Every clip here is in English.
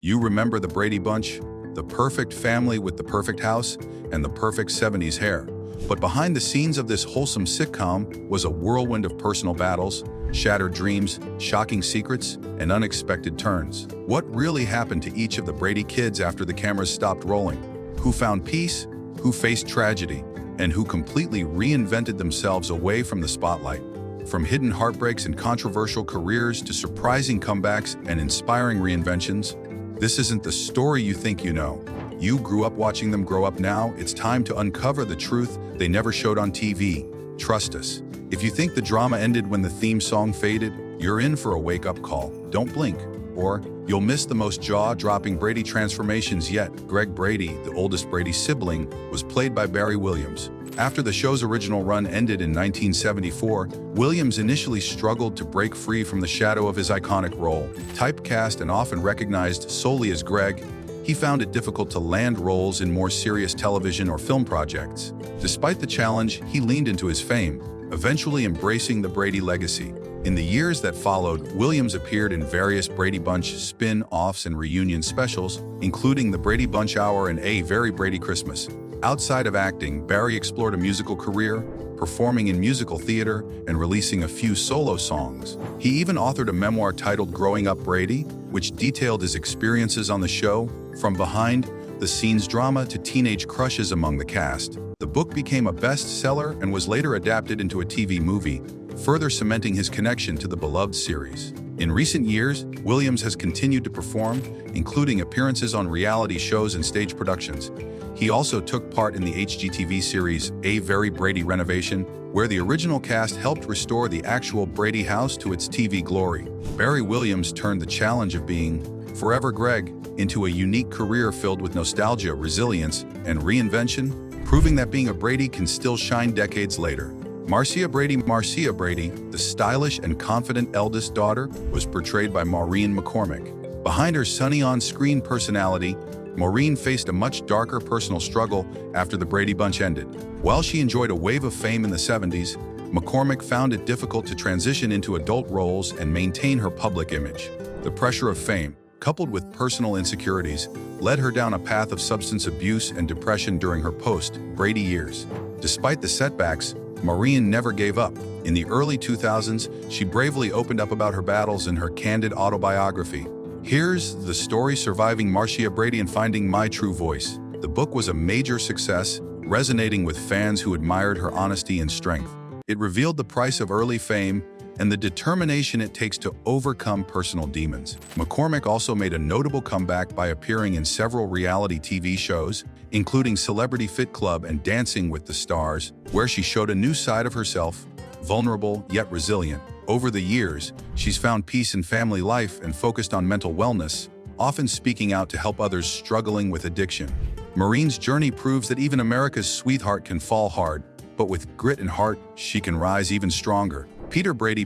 You remember the Brady Bunch? The perfect family with the perfect house and the perfect 70s hair. But behind the scenes of this wholesome sitcom was a whirlwind of personal battles, shattered dreams, shocking secrets, and unexpected turns. What really happened to each of the Brady kids after the cameras stopped rolling? Who found peace? Who faced tragedy? And who completely reinvented themselves away from the spotlight? From hidden heartbreaks and controversial careers to surprising comebacks and inspiring reinventions, this isn't the story you think you know. You grew up watching them grow up now. It's time to uncover the truth they never showed on TV. Trust us. If you think the drama ended when the theme song faded, you're in for a wake-up call. Don't blink, or you'll miss the most jaw-dropping Brady transformations yet. Greg Brady, the oldest Brady sibling, was played by Barry Williams. After the show's original run ended in 1974, Williams initially struggled to break free from the shadow of his iconic role. Typecast and often recognized solely as Greg, he found it difficult to land roles in more serious television or film projects. Despite the challenge, he leaned into his fame, eventually embracing the Brady legacy. In the years that followed, Williams appeared in various Brady Bunch spin-offs and reunion specials, including The Brady Bunch Hour and A Very Brady Christmas. Outside of acting, Barry explored a musical career, performing in musical theater and releasing a few solo songs. He even authored a memoir titled Growing Up Brady, which detailed his experiences on the show, from behind-the-scenes drama to teenage crushes among the cast. The book became a bestseller and was later adapted into a TV movie, further cementing his connection to the beloved series. In recent years, Williams has continued to perform, including appearances on reality shows and stage productions. He also took part in the HGTV series A Very Brady Renovation, where the original cast helped restore the actual Brady house to its TV glory. Barry Williams turned the challenge of being Forever Greg into a unique career filled with nostalgia, resilience, and reinvention, proving that being a Brady can still shine decades later. Marcia Brady, the stylish and confident eldest daughter, was portrayed by Maureen McCormick. Behind her sunny on-screen personality, Maureen faced a much darker personal struggle after the Brady Bunch ended. While she enjoyed a wave of fame in the 70s, McCormick found it difficult to transition into adult roles and maintain her public image. The pressure of fame, coupled with personal insecurities, led her down a path of substance abuse and depression during her post-Brady years. Despite the setbacks, Maureen never gave up. In the early 2000s, she bravely opened up about her battles in her candid autobiography. Here's the story: Surviving Marcia Brady and Finding My True Voice. The book was a major success, resonating with fans who admired her honesty and strength. It revealed the price of early fame and the determination it takes to overcome personal demons. McCormick also made a notable comeback by appearing in several reality TV shows, including Celebrity Fit Club and Dancing with the Stars, where she showed a new side of herself, vulnerable yet resilient. Over the years, she's found peace in family life and focused on mental wellness, often speaking out to help others struggling with addiction. Maureen's journey proves that even America's sweetheart can fall hard, but with grit and heart, she can rise even stronger. Peter Brady,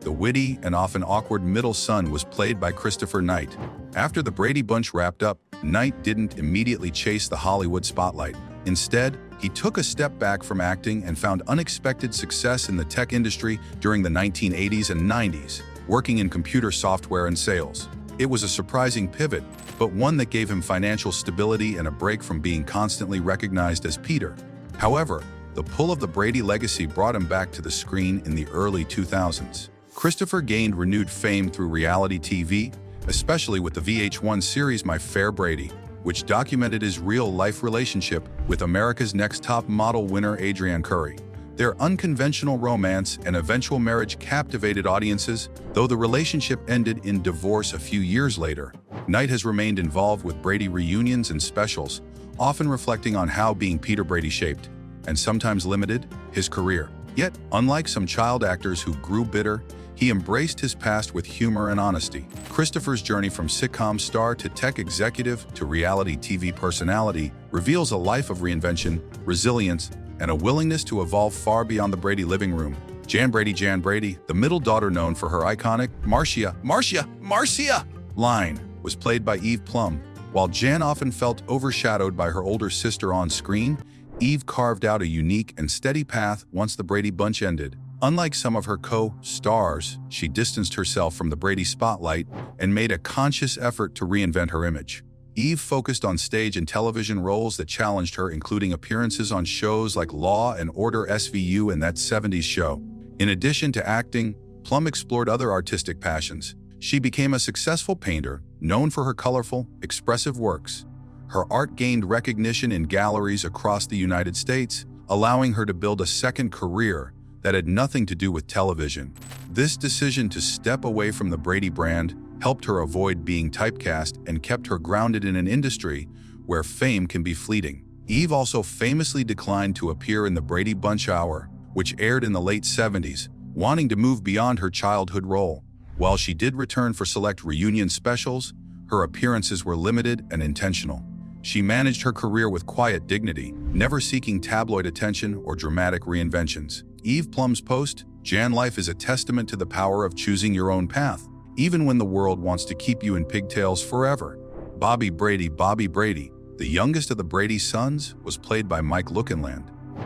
the witty and often awkward middle son, was played by Christopher Knight. After the Brady Bunch wrapped up, Knight didn't immediately chase the Hollywood spotlight. Instead, he took a step back from acting and found unexpected success in the tech industry during the 1980s and 90s, working in computer software and sales. It was a surprising pivot, but one that gave him financial stability and a break from being constantly recognized as Peter. However, the pull of the Brady legacy brought him back to the screen in the early 2000s. Christopher gained renewed fame through reality TV, especially with the VH1 series My Fair Brady, which documented his real-life relationship with America's Next Top Model winner Adrienne Curry. Their unconventional romance and eventual marriage captivated audiences, though the relationship ended in divorce a few years later. Knight has remained involved with Brady reunions and specials, often reflecting on how being Peter Brady shaped, and sometimes limited, his career. Yet, unlike some child actors who grew bitter, he embraced his past with humor and honesty. Christopher's journey from sitcom star to tech executive to reality TV personality reveals a life of reinvention, resilience, and a willingness to evolve far beyond the Brady living room. Jan Brady, the middle daughter known for her iconic Marcia line, was played by Eve Plumb. While Jan often felt overshadowed by her older sister on screen, Eve carved out a unique and steady path once the Brady Bunch ended. Unlike some of her co-stars, she distanced herself from the Brady spotlight and made a conscious effort to reinvent her image. Eve focused on stage and television roles that challenged her, including appearances on shows like Law and Order SVU and That 70s Show. In addition to acting, Plumb explored other artistic passions. She became a successful painter, known for her colorful, expressive works. Her art gained recognition in galleries across the United States, allowing her to build a second career that had nothing to do with television. This decision to step away from the Brady brand helped her avoid being typecast and kept her grounded in an industry where fame can be fleeting. Eve also famously declined to appear in the Brady Bunch Hour, which aired in the late 70s, wanting to move beyond her childhood role. While she did return for select reunion specials, her appearances were limited and intentional. She managed her career with quiet dignity, never seeking tabloid attention or dramatic reinventions. Eve Plumb's post, "Jan life is a testament to the power of choosing your own path, even when the world wants to keep you in pigtails forever." Bobby Brady, the youngest of the Brady sons, was played by Mike Lookinland.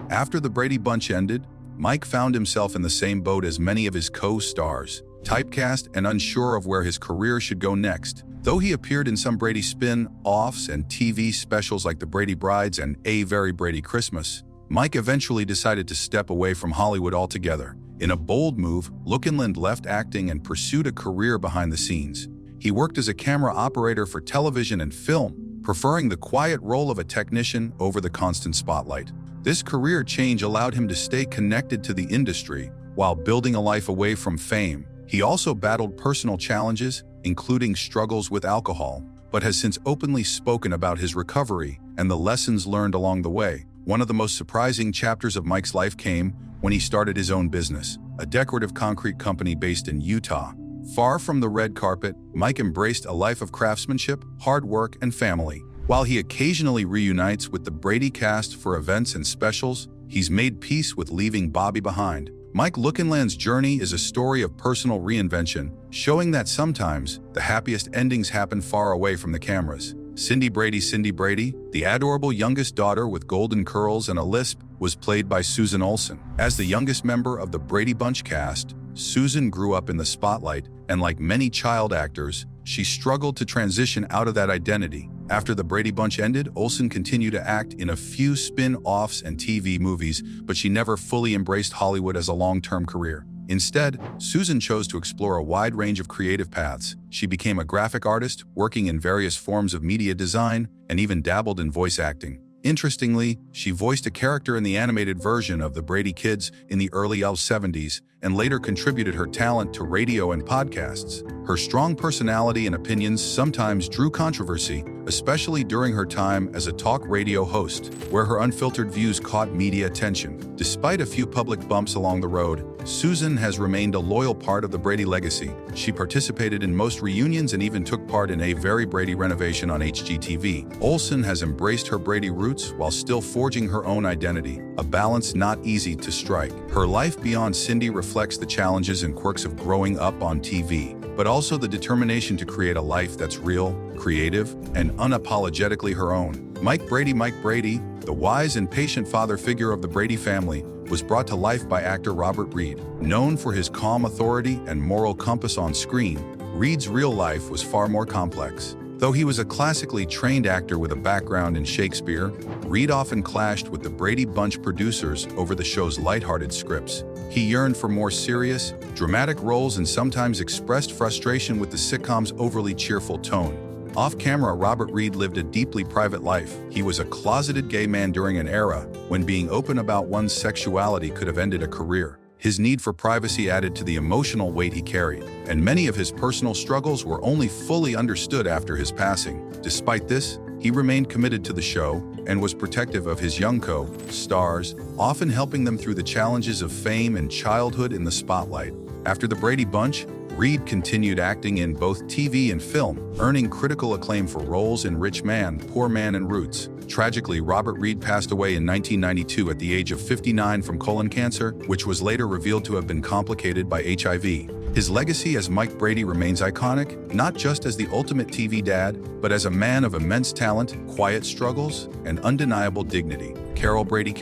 After the Brady Bunch ended, Mike found himself in the same boat as many of his co-stars, typecast and unsure of where his career should go next. Though he appeared in some Brady spin-offs and TV specials like The Brady Brides and A Very Brady Christmas, Mike eventually decided to step away from Hollywood altogether. In a bold move, Lookinland left acting and pursued a career behind the scenes. He worked as a camera operator for television and film, preferring the quiet role of a technician over the constant spotlight. This career change allowed him to stay connected to the industry while building a life away from fame. He also battled personal challenges, including struggles with alcohol, but has since openly spoken about his recovery and the lessons learned along the way. One of the most surprising chapters of Mike's life came when he started his own business, a decorative concrete company based in Utah. Far from the red carpet, Mike embraced a life of craftsmanship, hard work, and family. While he occasionally reunites with the Brady cast for events and specials, he's made peace with leaving Bobby behind. Mike Lookinland's journey is a story of personal reinvention, showing that sometimes the happiest endings happen far away from the cameras. Cindy Brady, the adorable youngest daughter with golden curls and a lisp, was played by Susan Olsen. As the youngest member of the Brady Bunch cast, Susan grew up in the spotlight, and like many child actors, she struggled to transition out of that identity. After the Brady Bunch ended, Olsen continued to act in a few spin-offs and TV movies, but she never fully embraced Hollywood as a long-term career. Instead, Susan chose to explore a wide range of creative paths. She became a graphic artist, working in various forms of media design, and even dabbled in voice acting. Interestingly, she voiced a character in the animated version of the Brady Kids in the early 70s, and later contributed her talent to radio and podcasts. Her strong personality and opinions sometimes drew controversy, especially during her time as a talk radio host, where her unfiltered views caught media attention. Despite a few public bumps along the road, Susan has remained a loyal part of the Brady legacy. She participated in most reunions and even took part in A Very Brady renovation on HGTV. Olsen has embraced her Brady roots while still forging her own identity, a balance not easy to strike. Her life beyond Cindy reflects the challenges and quirks of growing up on TV, but also the determination to create a life that's real, creative, and unapologetically her own. Mike Brady, the wise and patient father figure of the Brady family, was brought to life by actor Robert Reed. Known for his calm authority and moral compass on screen, Reed's real life was far more complex. Though he was a classically trained actor with a background in Shakespeare, Reed often clashed with the Brady Bunch producers over the show's lighthearted scripts. He yearned for more serious, dramatic roles and sometimes expressed frustration with the sitcom's overly cheerful tone. Off-camera, Robert Reed lived a deeply private life. He was a closeted gay man during an era when being open about one's sexuality could have ended a career. His need for privacy added to the emotional weight he carried, and many of his personal struggles were only fully understood after his passing. Despite this, he remained committed to the show and was protective of his young co-stars, often helping them through the challenges of fame and childhood in the spotlight. After the Brady Bunch, Reed continued acting in both TV and film, earning critical acclaim for roles in Rich Man, Poor Man, and Roots. Tragically, Robert Reed passed away in 1992 at the age of 59 from colon cancer, which was later revealed to have been complicated by HIV. His legacy as Mike Brady remains iconic, not just as the ultimate TV dad, but as a man of immense talent, quiet struggles, and undeniable dignity. Carol Brady,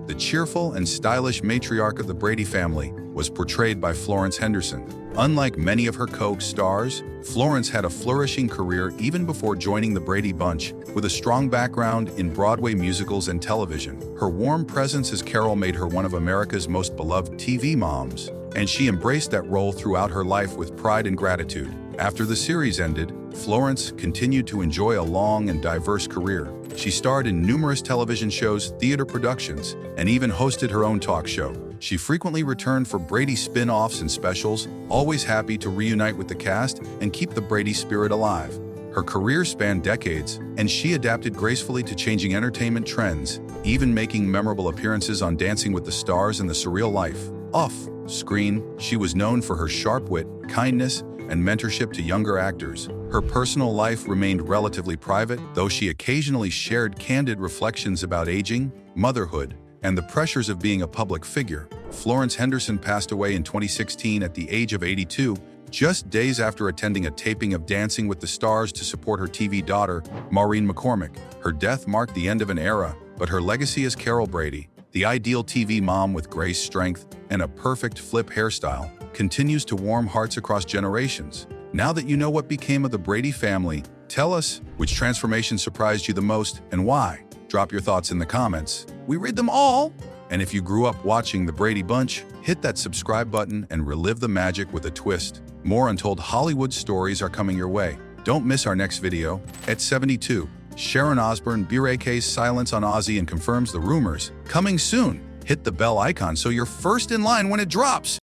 the cheerful and stylish matriarch of the Brady family, was portrayed by Florence Henderson. Unlike many of her co-stars, Florence had a flourishing career even before joining the Brady Bunch, with a strong background in Broadway musicals and television. Her warm presence as Carol made her one of America's most beloved TV moms, and she embraced that role throughout her life with pride and gratitude. After the series ended, Florence continued to enjoy a long and diverse career. She starred in numerous television shows, theater productions, and even hosted her own talk show. She frequently returned for Brady spin-offs and specials, always happy to reunite with the cast and keep the Brady spirit alive. Her career spanned decades, and she adapted gracefully to changing entertainment trends, even making memorable appearances on Dancing with the Stars and The Surreal Life. Off-screen, she was known for her sharp wit, kindness, and mentorship to younger actors. Her personal life remained relatively private, though she occasionally shared candid reflections about aging, motherhood, and the pressures of being a public figure. Florence Henderson passed away in 2016 at the age of 82, just days after attending a taping of Dancing with the Stars to support her TV daughter, Maureen McCormick. Her death marked the end of an era, but her legacy as Carol Brady, the ideal TV mom with grace, strength, and a perfect flip hairstyle, continues to warm hearts across generations. Now that you know what became of the Brady family, tell us which transformation surprised you the most and why. Drop your thoughts in the comments. We read them all! And if you grew up watching the Brady Bunch, hit that subscribe button and relive the magic with a twist. More untold Hollywood stories are coming your way. Don't miss our next video. At 72, Sharon Osbourne breaks silence on Ozzy and confirms the rumors. Coming soon. Hit the bell icon so you're first in line when it drops.